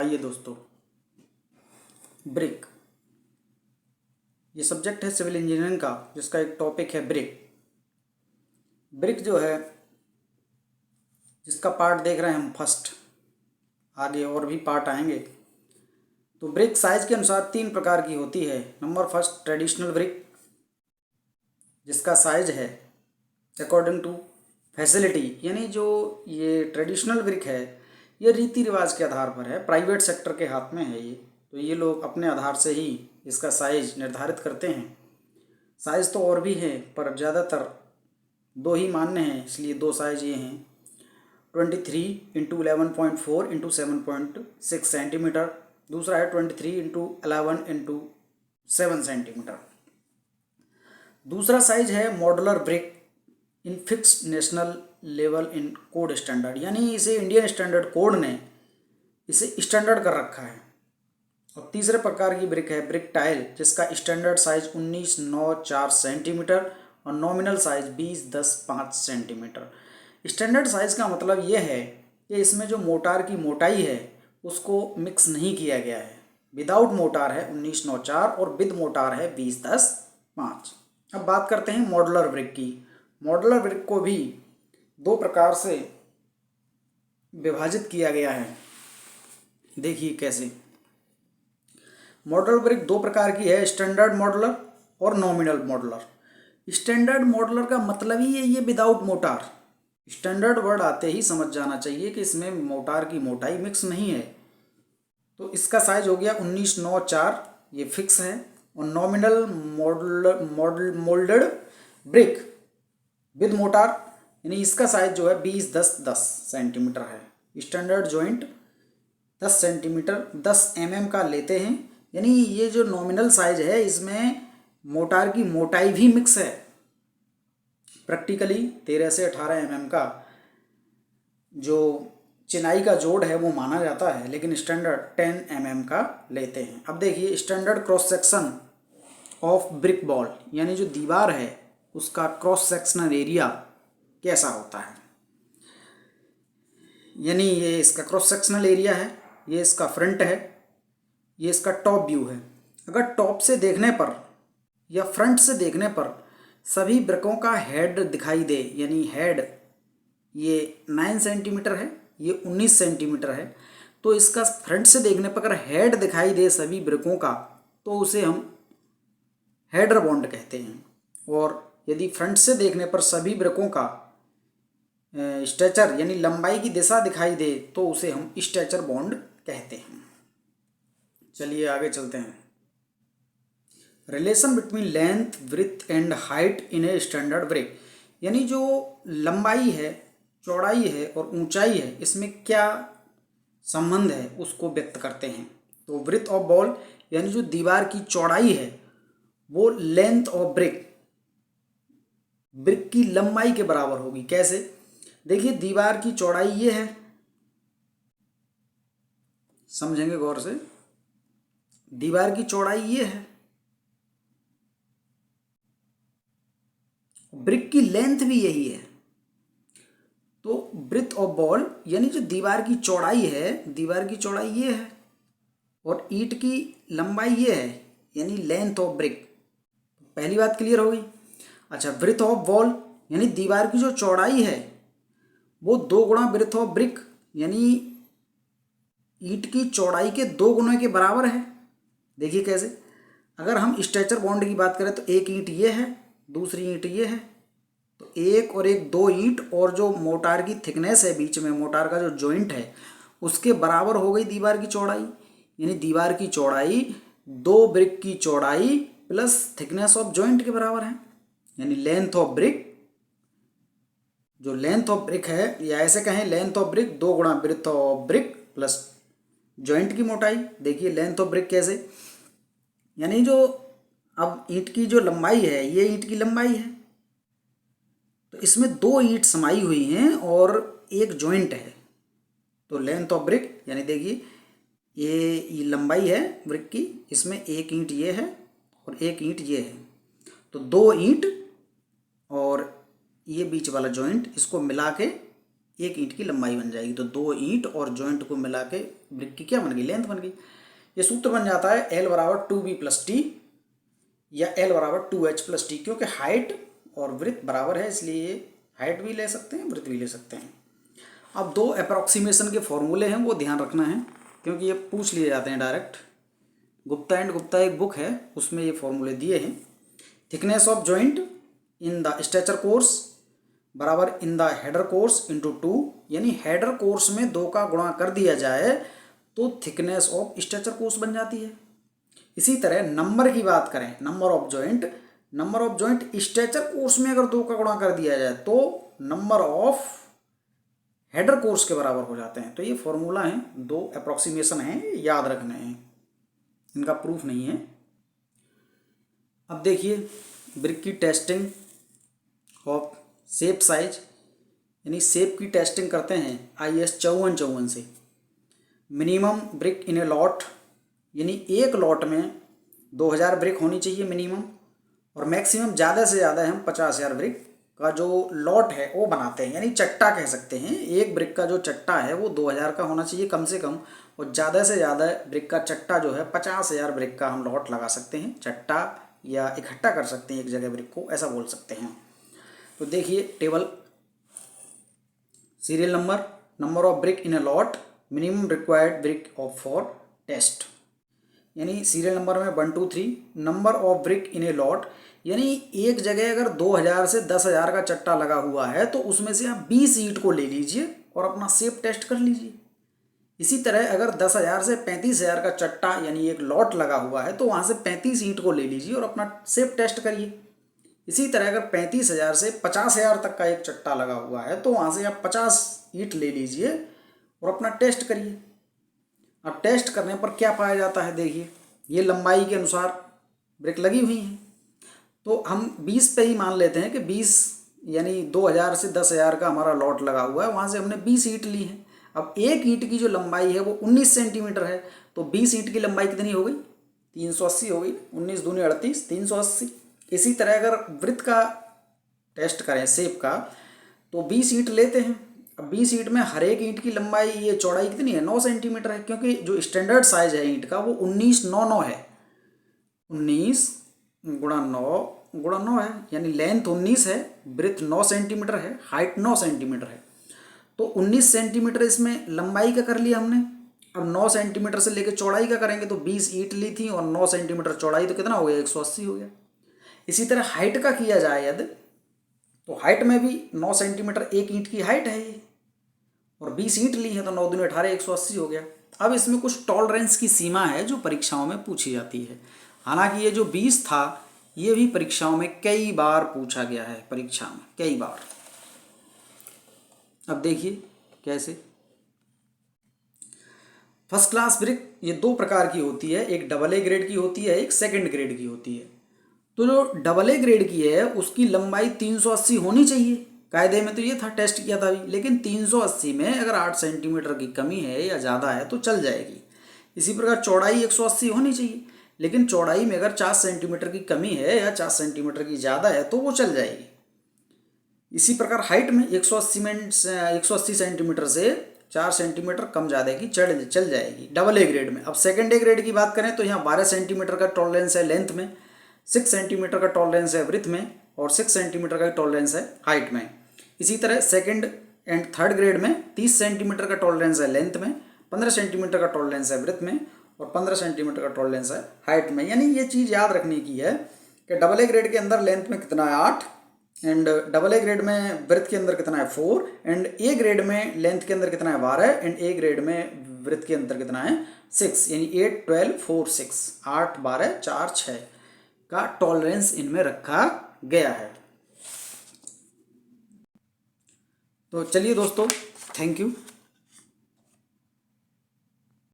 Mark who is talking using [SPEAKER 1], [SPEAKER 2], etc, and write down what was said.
[SPEAKER 1] आइए दोस्तों, ब्रिक ये सब्जेक्ट है सिविल इंजीनियरिंग का, जिसका एक टॉपिक है ब्रिक। ब्रिक जो है, जिसका पार्ट देख रहे हैं हम फर्स्ट, आगे और भी पार्ट आएंगे। तो ब्रिक साइज के अनुसार 3 प्रकार की होती है। नंबर फर्स्ट, ट्रेडिशनल ब्रिक, जिसका साइज है अकॉर्डिंग टू फैसिलिटी, यानी जो ये ट्रेडिशनल ब्रिक है ये रीति रिवाज के आधार पर है, प्राइवेट सेक्टर के हाथ में है ये, तो ये लोग अपने आधार से ही इसका साइज निर्धारित करते हैं। साइज़ तो और भी हैं, पर ज़्यादातर 2 ही मान्य हैं, इसलिए 2 साइज ये हैं। 23x11.4x7.6 सेंटीमीटर, दूसरा है 23x11x7 सेंटीमीटर। दूसरा साइज है modular brick in fixed national level in code standard, यानी इसे इंडियन स्टैंडर्ड कोड ने इसे स्टैंडर्ड कर रखा है। और तीसरे प्रकार की ब्रिक है ब्रिक टाइल, जिसका स्टैंडर्ड साइज 19.94 सेंटीमीटर और nominal size 20.10.5 centimetre. Standard size का मतलब ये है कि इसमें जो मोटार की मोटाई है उसको मिक्स नहीं किया गया है। विदाउट मोटार है 19.94 और विद मोटार है 20.10.5। अब बात करते हैं मॉडुलर ब्रिक की। मॉडुलर ब्रिक को भी 2 प्रकार से विभाजित किया गया है। देखिए कैसे। मॉडुलर ब्रिक 2 प्रकार की है, स्टैंडर्ड मॉडुलर और नॉमिनल मॉडुलर। स्टैंडर्ड मॉडुलर का मतलब ही है ये विदाउट मोटार। स्टैंडर्ड वर्ड आते ही समझ जाना चाहिए कि इसमें मोटार की मोटाई मिक्स नहीं है। तो इसका साइज हो गया 19.94, ये फिक्स है। और nominal moulded brick with motor, यानी इसका साइज जो है 20.10.10 सेंटीमीटर है। स्टैंडर्ड जॉइंट 10 सेंटीमीटर 10 mm का लेते हैं, यानी ये जो नॉमिनल साइज है इसमें मोटार की मोटाई भी मिक्स है। प्रैक्टिकली 13 से 18 mm का जो चिनाई का जोड़ है वो माना जाता है, लेकिन स्टैंडर्ड 10 mm का लेते हैं। अब देखिए standard cross section of brick wall, यानी जो दीवार है उसका क्रॉस सेक्शनल एरिया कैसा होता है। यानी ये इसका क्रॉस सेक्शनल एरिया है, ये इसका फ्रंट है, ये इसका टॉप व्यू है। अगर टॉप से देखने पर या फ्रंट से देखने पर सभी ब्रिकों का हेड दिखाई दे, यानी हेड ये 9 सेंटीमीटर है, ये 19 सेंटीमीटर है, तो इसका फ्रंट से देखने पर अगर हेड दिखाई दे सभी ब्रिकों का तो उसे हम हेडर बॉन्ड कहते हैं। और यदि फ्रंट से देखने पर सभी ब्रिकों का स्ट्रेचर यानी लंबाई की दिशा दिखाई दे तो उसे हम स्ट्रेचर बॉन्ड कहते हैं। चलिए आगे चलते हैं। Relation between length width and height in a standard brick, यानी जो लंबाई है, चौड़ाई है और ऊंचाई है, इसमें क्या संबंध है उसको व्यक्त करते हैं। तो विड्थ ऑफ वॉल, यानी जो दीवार की चौड़ाई है वो लेंथ ऑफ ब्रिक, ब्रिक की लंबाई के बराबर होगी। कैसे? देखिए दीवार की चौड़ाई ये है, समझेंगे गौर से। दीवार की चौड़ाई ये है, ब्रिक की लेंथ भी यही है। तो ब्रिथ ऑफ वॉल यानी जो दीवार की चौड़ाई है, दीवार की चौड़ाई ये है और ईंट की लंबाई ये है, यानी लेंथ ऑफ ब्रिक। पहली बात क्लियर होगी। अच्छा, ब्रिथ ऑफ वॉल यानी दीवार की जो चौड़ाई है वो 2 गुणा ब्रिथ ऑफ ब्रिक, यानी ईंट की चौड़ाई के 2 गुणों के बराबर है। देखिए कैसे। अगर हम स्ट्रेचर बॉन्ड की बात करें तो एक ईंट ये है, दूसरी ईंट ये है, तो एक और एक 2 ईंट और जो मोटार की थिकनेस है बीच में, मोटार का जो जॉइंट है उसके बराबर हो गई दीवार की चौड़ाई। यानी दीवार की चौड़ाई 2 ब्रिक की चौड़ाई प्लस थिकनेस ऑफ जॉइंट के बराबर है, यानी लेंथ ऑफ ब्रिक। जो लेंथ ऑफ ब्रिक है, या ऐसे कहें लेंथ ऑफ ब्रिक 2 गुणा breadth of brick plus joint की मोटाई। देखिए लेंथ ऑफ ब्रिक कैसे, यानी जो अब ईंट की जो लंबाई है ये ईंट की लंबाई है, तो इसमें 2 ईंट समाई हुई हैं और एक जॉइंट है, तो लेंथ ऑफ ब्रिक। यानी देखिए ये लंबाई है ब्रिक की, इसमें एक ईंट ये है और एक ईंट ये है, तो 2 ईंट और ये बीच वाला जॉइंट, इसको मिला के एक ईंट की लंबाई बन जाएगी। तो 2 ईंट और जॉइंट को मिला के ब्रिक की क्या बन गई, लेंथ बन गई। ये सूत्र बन जाता है L बराबर 2b+t या L बराबर 2h+t, क्योंकि हाइट और ब्रिथ बराबर है, इसलिए ये हाइट भी ले सकते हैं, ब्रिथ भी ले सकते हैं। अब 2 अप्रॉक्सीमेशन के फॉर्मूले हैं, वो ध्यान रखना है, क्योंकि ये पूछ लिए जाते हैं डायरेक्ट। गुप्ता एंड गुप्ता एक बुक है, उसमें ये फॉर्मूले दिए हैं। Thickness of joint in the stretcher course बराबर in the header course into 2, यानी हेडर कोर्स में 2 का गुणा कर दिया जाए तो थिकनेस ऑफ स्ट्रेचर कोर्स बन जाती है। इसी तरह नंबर की बात करें, number of joint stretcher course में अगर 2 का गुणा कर दिया जाए तो नंबर ऑफ हेडर कोर्स के बराबर हो जाते हैं। तो ये फॉर्मूला है, 2 अप्रॉक्सीमेशन हैं, याद रखने हैं, इनका प्रूफ नहीं है। अब देखिए ब्रिक की टेस्टिंग ऑफ शेप साइज, यानी शेप की टेस्टिंग करते हैं IS 5454 से। Minimum brick in a lot, यानी एक लॉट में 2000 ब्रिक होनी चाहिए मिनिमम, और मैक्सिमम ज़्यादा से ज़्यादा हम 50,000 ब्रिक का जो लॉट है वो बनाते हैं, यानी चट्टा कह सकते हैं। एक ब्रिक का जो चट्टा है वो 2000 का होना चाहिए कम से कम, और ज़्यादा से ज़्यादा ब्रिक का चट्टा जो है 50,000 ब्रिक का हम लॉट लगा सकते हैं, चट्टा या इकट्ठा कर सकते हैं एक जगह ब्रिक को, ऐसा बोल सकते हैं। तो देखिए table, serial number of brick in a lot, minimum required brick of for test, यानी सीरियल नंबर में 1 2 3, number of brick in a lot, यानी एक जगह अगर 2000 से 10,000 का चट्टा लगा हुआ है तो उसमें से आप 20 ईंट को ले लीजिए और अपना शेप टेस्ट कर लीजिए। इसी तरह अगर 10,000 से 35,000 का चट्टा यानी एक लॉट लगा हुआ है तो वहाँ से 35 ईंट को ले लीजिए और अपना शेप टेस्ट करिए। इसी तरह अगर 35,000 से 50,000 तक का एक चट्टा लगा हुआ है तो वहाँ से आप 50 ईंट ले लीजिए और अपना टेस्ट करिए। अब टेस्ट करने पर क्या पाया जाता है, देखिए ये लंबाई के अनुसार ब्रिक लगी हुई हैं, तो हम 20 पे ही मान लेते हैं कि 20 यानी 2000 से 10,000 का हमारा लॉट लगा हुआ है, वहाँ से हमने 20 ईंट ली है। अब एक ईंट की जो लंबाई है वो 19 सेंटीमीटर है, तो 20 ईंट की लंबाई कितनी हो गई, 380 हो गई, 19 दूनी 38, 380। इसी तरह अगर वृत्त का टेस्ट करें शेप का तो 20 ईंट लेते हैं। अब 20 ईंट में हर एक ईंट की लंबाई, ये चौड़ाई कितनी है, 9 सेंटीमीटर है, क्योंकि जो स्टैंडर्ड साइज है ईंट का वो 19 है, 19 गुणा 9 है, यानी लेंथ 19 है, ब्रिथ 9 सेंटीमीटर है, हाइट 9 सेंटीमीटर है। तो 19 सेंटीमीटर इसमें लंबाई का कर लिया हमने। अब 9 सेंटीमीटर से लेकर चौड़ाई का करेंगे तो 20 ईंट ली थी और 9 सेंटीमीटर चौड़ाई, तो कितना हो गया, 180 हो गया। इसी तरह हाइट का किया जाए यदि, तो हाइट में भी 9 सेंटीमीटर एक ईंट की हाइट है ये, और 20 ईंट ली है तो 9 दूनी 18, 180 हो गया। अब इसमें कुछ टॉलरेंस की सीमा है जो परीक्षाओं में पूछी जाती है। हालांकि ये जो 20 था ये भी परीक्षाओं में कई बार पूछा गया है, परीक्षा में कई बार। अब देखिए कैसे। फर्स्ट क्लास ब्रिक ये 2 प्रकार की होती है, एक AA ग्रेड की होती है, एक सेकंड ग्रेड की होती है। तो जो AA ग्रेड की है उसकी लंबाई 380 होनी चाहिए, कायदे में तो ये था, टेस्ट किया था अभी, लेकिन 380 में अगर 8 सेंटीमीटर की कमी है या ज़्यादा है तो चल जाएगी। इसी प्रकार चौड़ाई 180 होनी चाहिए, लेकिन चौड़ाई में अगर 4 सेंटीमीटर की कमी है या 4 सेंटीमीटर की ज़्यादा है तो वो चल जाएगी। इसी प्रकार हाइट में 180 सेंटीमीटर से 4 सेंटीमीटर कम ज़्यादा की चल जाएगी AA ग्रेड में। अब सेकंड ग्रेड की बात करें तो यहाँ 12 सेंटीमीटर का टॉलरेंस है लेंथ में, 6 सेंटीमीटर का टॉलरेंस है ब्रिथ में, और 6 सेंटीमीटर का टॉलरेंस है हाइट में। इसी तरह सेकंड एंड थर्ड ग्रेड में 30 सेंटीमीटर का टॉलरेंस है लेंथ में, 15 सेंटीमीटर का टॉलरेंस है ब्रिथ में, और 15 सेंटीमीटर का टॉलरेंस है हाइट में। यानी ये चीज़ याद रखने की है कि AA ग्रेड के अंदर लेंथ में कितना है 8, एंड AA ग्रेड में ब्रिथ के अंदर कितना है 4, एंड A ग्रेड में लेंथ के अंदर कितना है 12, एंड A ग्रेड में ब्रिथ के अंदर कितना है 6, यानी 8 12 4 6, 8 12 4 6 का टॉलरेंस इनमें रखा गया है। तो चलिए दोस्तों, थैंक यू।